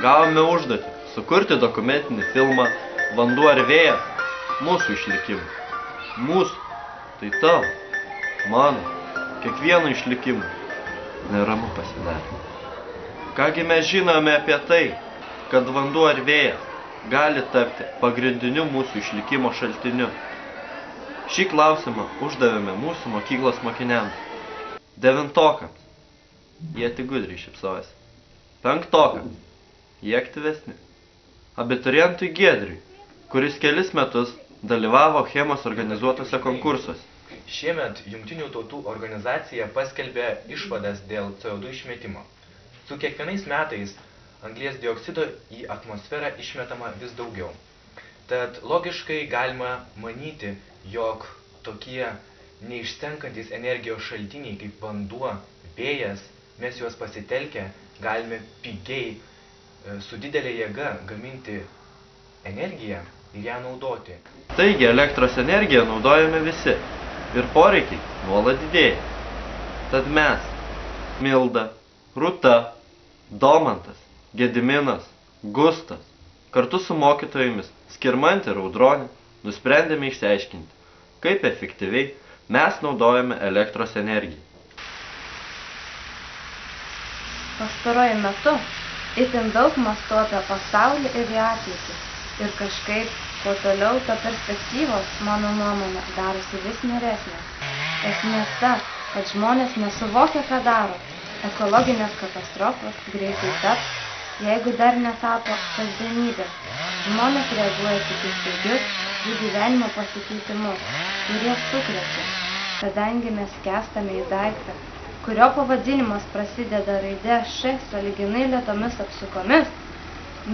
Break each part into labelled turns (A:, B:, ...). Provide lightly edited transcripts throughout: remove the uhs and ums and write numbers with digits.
A: Gavome užduotį sukurti dokumentinį filmą Vanduo ar vėjas – mūsų išlikimai. Mūsų – tai tavo, mano, kiekvieno išlikimų. Neramu pasidarė. Kągi mes žinome apie tai, kad vanduo ar vėjas gali tapti pagrindiniu mūsų išlikimo šaltiniu? Šį klausimą uždavėme mūsų mokyklos mokiniams. 9-okams. Jie tik gudriai šypsojasi. 5-okams. Jie aktyvesni. Abiturientui Giedriui, kuris kelis metus dalyvavo Chemos organizuotose konkursuose.
B: Šiemet Jungtinių tautų organizacija paskelbė išvadas dėl CO2 išmetimo. Su kiekvienais metais anglies dioksido į atmosferą išmetama vis daugiau. Tad logiškai galima manyti, jog tokie neišsenkantis energijos šaltiniai kaip vanduo, vėjas, mes juos pasitelkę galime pigiai su didelė jėga gaminti energiją ir ją naudoti.
A: Taigi elektros energiją naudojame visi ir poreikiai nuolat didėja. Tad mes, Milda, Rūta, Domantas, Gediminas, Gustas, kartu su mokytojomis Skirmantė ir Audronė nusprendėme išsiaiškinti, kaip efektyviai mes naudojame elektros energiją.
C: Pastaruoju metu itin daug mąstau apie pasaulį ir į ateitį. Ir kažkaip, kuo toliau, ta perspektyvos, mano nuomonė, darosi vis niūresnė. Esmė ta, kad žmonės nesuvokia, ką daro. Ekologinės katastrofos greitai taps, jeigu dar netapo kasdienybė. Žmonės reaguoja tik į staigius jų gyvenimo pasikeitimus, kurie sukrečia, kadangi mes skęstame į daiktą, kurio pavadinimas prasideda raide Š sąlyginai lėtomis apsukomis,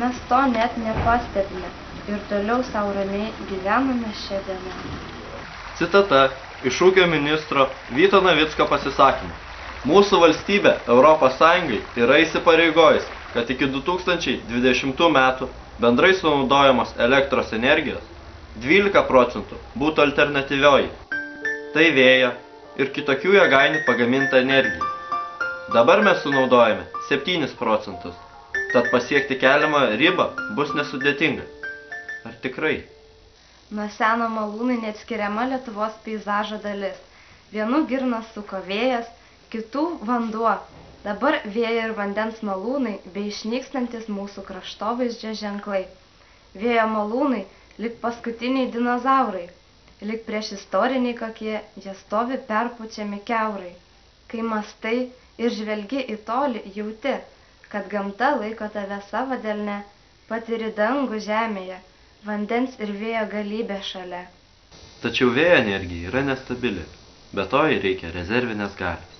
C: mes to net nepastebime ir toliau sau ramiai gyvename šią dieną.
A: Citata iš ūkio ministro Vyto Navicko pasisakymo. Mūsų valstybė Europos Sąjungai yra įsipareigojus, kad iki 2020 metų bendrai sunaudojamos elektros energijos 12% būtų alternatyvioji. Tai vėjo ir kitokių jėgainių pagaminta energija. Dabar mes sunaudojame 7%, tad pasiekti keliamą ribą bus nesudėtinga. Ar tikrai?
C: Nuo seno malūnai neatskiriama Lietuvos peizažo dalis. Vienų girnas suko vėjas, kitų vanduo. Dabar vėjo ir vandens malūnai bei išnykstantis mūsų kraštovaizdžio ženklai. Vėjo malūnai lyg paskutiniai dinozaurai. Lyg prieš istoriniai kokie, jie stovi perpučiami kiaurai. Kai mąstai ir žvelgi į tolį, jauti, kad gamta laiko tave savo delne, patiri dangų žemėje, vandens ir vėjo galybė šalia.
A: Tačiau vėjo energija yra nestabili, be to jai reikia rezervinės galios.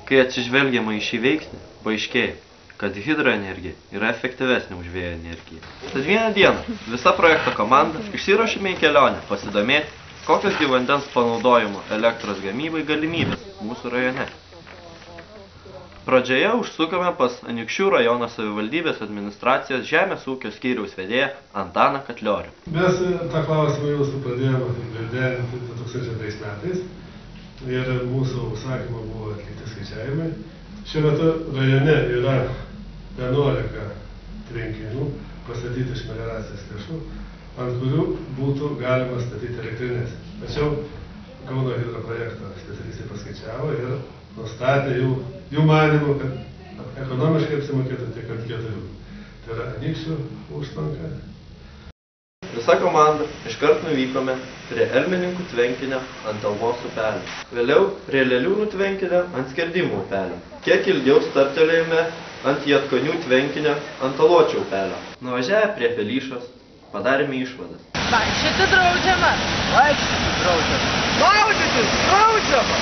A: Kai atsižvelgiama į šį veiksnį, paaiškėja, kad hidroenergija yra efektyvesnė už vėjo energiją. Tad vieną dieną visa projekto komanda išsiruošėme į kelionę pasidomėti, kokios gi vandens panaudojimo elektros gamybai galimybės mūsų rajone. Pradžioje užsukome pas Anykščių rajono savivaldybės administracijos žemės ūkio skyriaus vedėją Antaną Katliorių.
D: Mes tą klausimą jau pradėjome gvildenti 2002 metais ir mūsų užsakymo buvo atlikti skaičiavimai. Šiuo metu rajone yra 11 tvenkinių pastatyti iš melioracijos lėšų, ant kurių būtų galima statyti elektrinės. Tačiau Kauno hidroprojekto specialistai paskaičiavo ir nustatė jų manymų, kad ekonomiškai apsimokėtų tik ant 4. Tai yra Anykščių užtvanka.
A: Visa komanda iškart nuvykome prie Elmininkų tvenkinio ant Elmos upelio. Vėliau prie Leliūnų tvenkinio ant Skerdimų upelio. Kiek ilgiau stabtelėjome ant Jatkonių tvenkinio ant Aločio upelio. Nuvažiavę prie Pelyšos padarėme išvadas.
E: Vaikščioti draudžiama! Vaikščioti draudžiama! Maudytis draudžiama!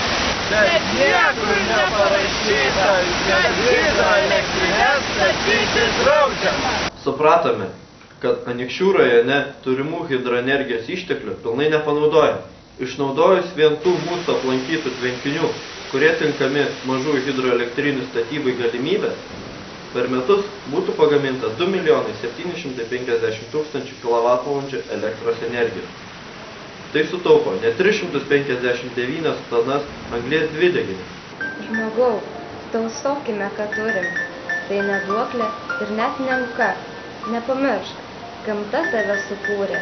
E: Bet niekur neparašyta, kad hidroelektrines statyti draudžiama!
A: Supratome, kad Anykščių rajone turimų hidroenergijos išteklių pilnai nepanaudoja. Išnaudojus vien tų mūsų aplankytų tvenkinių, kurie tinkami mažųjų hidroelektrinių statybai galimybės, per metus būtų pagaminta 2 750 000 kWh elektros energijos. Tai sutaupo net 359 tonas anglies dvideginio.
C: Žmogau, tausokime, ką turim. tai ne duoklė ir net ne auka. Nepamiršk, gamta tave sukūrė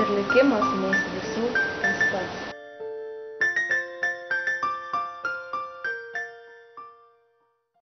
C: ir likimas mūsų visų.